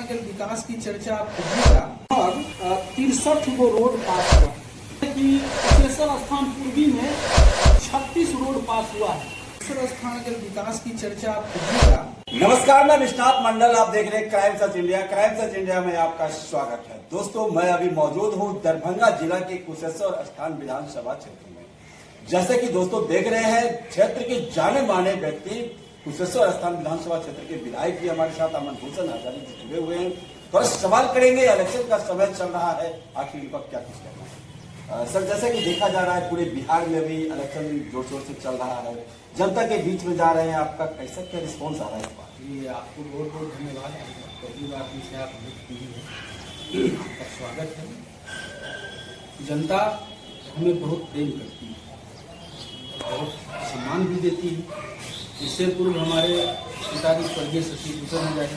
के विकास की चर्चा आप कीजिएगा। और 63 गो रोड पास हुआ कि कुशेश्वर स्थान पूर्वी में 36 रोड पास हुआ है। कुशेश्वर स्थान के विकास की चर्चा आप कीजिएगा। नमस्कार, मैं विश्वनाथ मंडल, आप देख रहे हैं crime search India. Crime search India में आपका स्वागत है। दोस्तों, मैं अभी मौजूद हूं दरभंगा जिला के कुशेश्वर स्थान विधानसभा क्षेत्र में। जैसे कि दोस्तों देख रहे हैं, क्षेत्र के जाने माने व्यक्ति कुशेश्वर स्थान विधानसभा क्षेत्र के विधायक भी हमारे साथ अमन भूषण आचार्य जी जुड़े हुए हैं। तो सवाल करेंगे, इलेक्शन का समय चल रहा है, आखिर इनका क्या कुछ कहना है। सर, जैसे कि देखा जा रहा है पूरे बिहार में भी इलेक्शन जोर शोर से चल रहा है, जनता के बीच में जा रहे हैं, आपका कैसा क्या रिस्पॉन्स आ रहा है इस बार? जी, आपको बहुत बहुत धन्यवाद। पहली बार मुझसे आप भेंट की है, आपका स्वागत है। जनता हमें बहुत प्रेम करती है, बहुत सम्मान भी देती है। इससे पूर्व हमारे पिताजी स्वर्गीय शशि भूषण हो गए,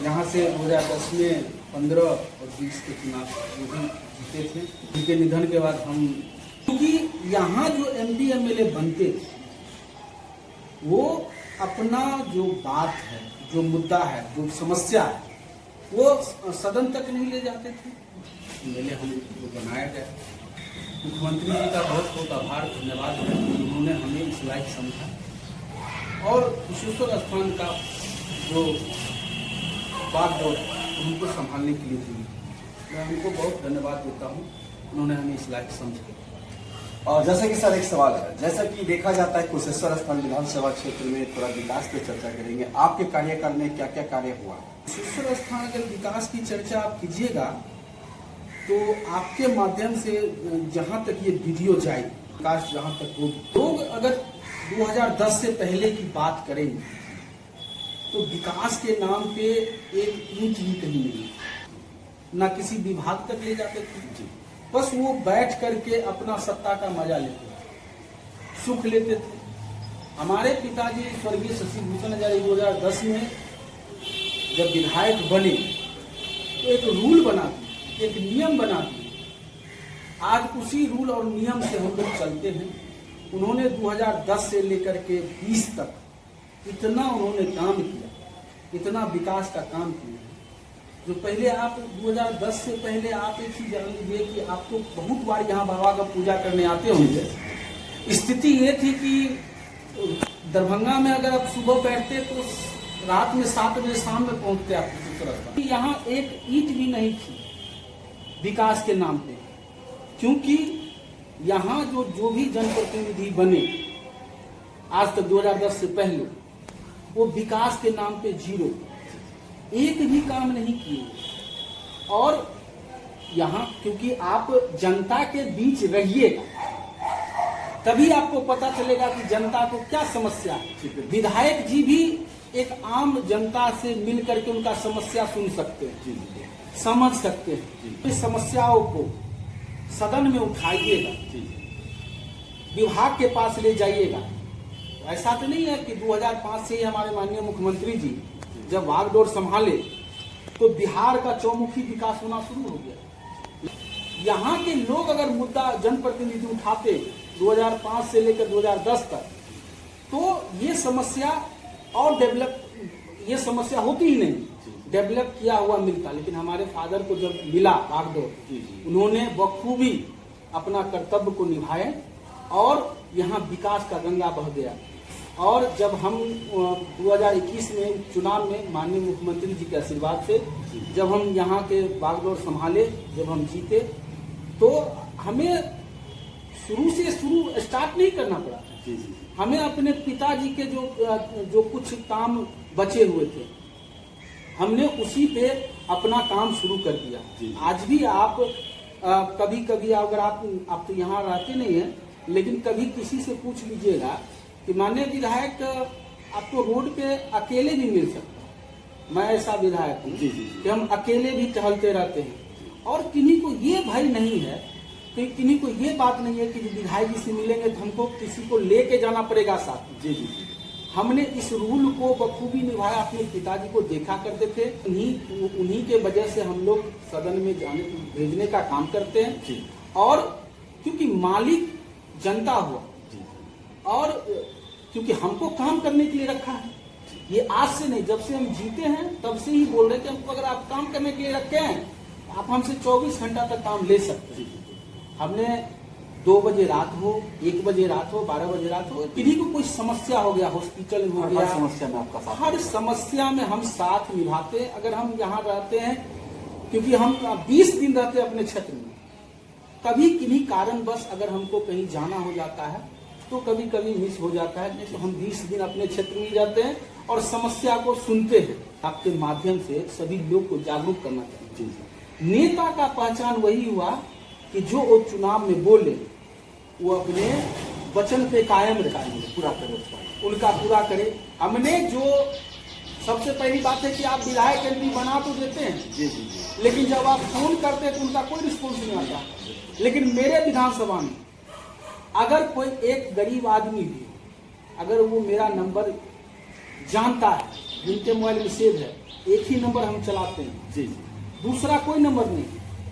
यहाँ से 2010 में 15 और 20 के चुनाव वो भी जीते थे। उनके निधन के बाद हम, क्योंकि यहाँ जो एमपी एमएलए बनते थे वो अपना जो बात है, जो मुद्दा है, जो समस्या है, वो सदन तक नहीं ले जाते थे। एमएलए हमको बनाया गया। मुख्यमंत्री जी का बहुत बहुत आभार, धन्यवाद है, उन्होंने हमें इस लायक समझा और कुशेश्वर स्थान का जो बागडोर उनको संभालने के लिए दी। मैं उनको बहुत धन्यवाद देता हूँ, उन्होंने हमें इस लायक समझा। और जैसे कि सर एक सवाल है, जैसा कि देखा जाता है कुशेश्वर स्थान विधानसभा क्षेत्र में थोड़ा विकास पे चर्चा करेंगे। आपके कार्यकाल में क्या क्या कार्य हुआ? कुशेश्वर स्थान के विकास की चर्चा आप कीजिएगा तो आपके माध्यम से जहाँ तक ये वीडियो जाए, विकास जहाँ तक हो, लोग अगर 2010 से पहले की बात करें तो विकास के नाम पे एक ईंट भी कहीं नहीं, ना किसी विभाग तक ले जाते थे। बस वो बैठ करके अपना सत्ता का मजा लेते थे, सुख लेते थे। हमारे पिताजी स्वर्गीय शशि भूषण आचार्य 2010 में जब विधायक बने तो एक रूल बना दिए, एक नियम बना दिए। आज उसी रूल और नियम से हम लोग चलते हैं। उन्होंने 2010 से लेकर के 20 तक इतना उन्होंने काम किया, इतना विकास का काम किया। जो पहले आप 2010 से पहले आप एक चीज जान लीजिए कि आप तो बहुत बार यहाँ बाबा का पूजा करने आते होंगे। स्थिति ये थी कि दरभंगा में अगर आप सुबह बैठते तो रात में 7 बजे शाम में पहुंचते आप। यहाँ एक ईंट भी नहीं थी विकास के नाम पे, क्योंकि यहाँ जो भी जनप्रतिनिधि बने आज तक 2010 से पहले, वो विकास के नाम पे जीरो, एक भी काम नहीं किए। और यहाँ क्योंकि आप जनता के बीच रहिएगा तभी आपको पता चलेगा कि जनता को क्या समस्या है। विधायक जी भी एक आम जनता से मिल करके उनका समस्या सुन सकते हैं, समझ सकते हैं। इस समस्याओं को सदन में उठाइएगा, विभाग के पास ले जाइएगा। ऐसा तो नहीं है कि 2005 से ही हमारे माननीय मुख्यमंत्री जी जब बागडोर संभाले तो बिहार का चौमुखी विकास होना शुरू हो गया। यहाँ के लोग अगर मुद्दा जनप्रतिनिधि उठाते 2005 से लेकर 2010 तक, तो ये समस्या और डेवलप, ये समस्या होती ही नहीं, डेवलप किया हुआ मिलता। लेकिन हमारे फादर को जब मिला बागडोर, उन्होंने बखूबी अपना कर्तव्य को निभाए और यहाँ विकास का गंगा बह गया। और जब हम 2021 में चुनाव में माननीय मुख्यमंत्री जी के आशीर्वाद से जब हम यहाँ के बागडोर संभाले, जब हम जीते, तो हमें शुरू स्टार्ट नहीं करना पड़ा। हमें अपने पिताजी के जो कुछ काम बचे हुए थे, हमने उसी पे अपना काम शुरू कर दिया। आज भी आप कभी कभी अगर आप तो यहाँ रहते नहीं हैं, लेकिन कभी किसी से पूछ लीजिएगा कि माननीय विधायक आपको रोड पे अकेले भी मिल सकता। मैं ऐसा विधायक हूँ कि हम अकेले भी टहलते रहते हैं और किन्हीं को ये भय नहीं है, कि किन्हीं को ये बात नहीं है कि विधायक जी से मिलेंगे तो हमको किसी को लेके जाना पड़ेगा साथ। हमने इस रूल को बखूबी निभाया। अपने पिताजी को देखा करते थे, उन्हीं के वजह से हम लोग सदन में भेजने का काम करते हैं। और क्योंकि मालिक जनता हुआ और क्योंकि हमको काम करने के लिए रखा है, ये आज से नहीं, जब से हम जीते हैं तब से ही बोल रहे कि हमको अगर आप काम करने के लिए रखे हैं आप हमसे 24 घंटा तक काम ले सकते हैं। हमने 2 बजे रात हो, 1 बजे रात हो, 12 बजे रात हो, किसी को कोई समस्या हो गया, हॉस्पिटल में हो गया, हर समस्या में आपका साथ, हर समस्या में हम साथ निभाते हैं। अगर हम यहाँ रहते हैं, क्योंकि हम 20 दिन रहते हैं अपने क्षेत्र में, कभी किन्हीं कारणवश अगर हमको कहीं जाना हो जाता है तो कभी कभी मिस हो जाता है, नहीं तो हम 20 दिन अपने क्षेत्र में जाते हैं और समस्या को सुनते हैं। आपके माध्यम से सभी लोग को जागरूक करना चाहिए। नेता का पहचान वही हुआ कि जो वो चुनाव में बोले वो अपने वचन पे कायम रहे, पूरा करे, उनका पूरा करे। हमने जो सबसे पहली बात है कि आप विधायक एमपी बना तो देते हैं, जी जी जी, लेकिन जब आप फोन करते हैं तो उनका कोई रिस्पॉन्स नहीं आता। लेकिन मेरे विधानसभा में अगर कोई एक गरीब आदमी भी, अगर वो मेरा नंबर जानता है, जिनके मोबाइल में सेव है, एक ही नंबर हम चलाते हैं, जी जी, दूसरा कोई नंबर नहीं,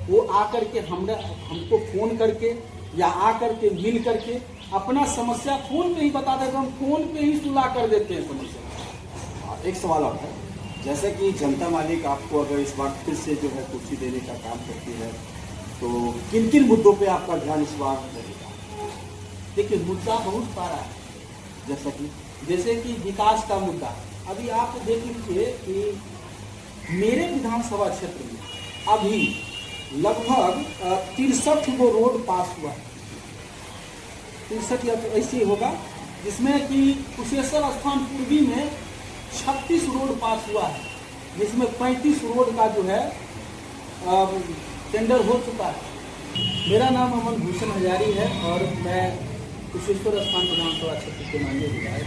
वो आकर के हमको फोन करके या आकर के मिल करके अपना समस्या फोन पे ही बता देते, हम फोन पे ही सुलह कर देते हैं समस्या। एक सवाल और है, जैसे कि जनता मालिक आपको अगर इस बार फिर से जो है कुर्सी देने का काम करती है तो किन किन मुद्दों पे आपका ध्यान इस बार रहेगा? देखिए, मुद्दा बहुत सारा है, जैसे कि विकास का मुद्दा। अभी आप देख लीजिए कि मेरे विधानसभा क्षेत्र में अभी लगभग 63 गो रोड पास हुआ है, 63 या तो ऐसे ही होगा, जिसमें कि कुशेश्वर स्थान पूर्वी में 36 रोड पास हुआ है, जिसमें 35 रोड का जो है टेंडर हो चुका है। मेरा नाम अमन भूषण हजारी है और मैं कुशेश्वर स्थान विधानसभा क्षेत्र के माननीय विधायक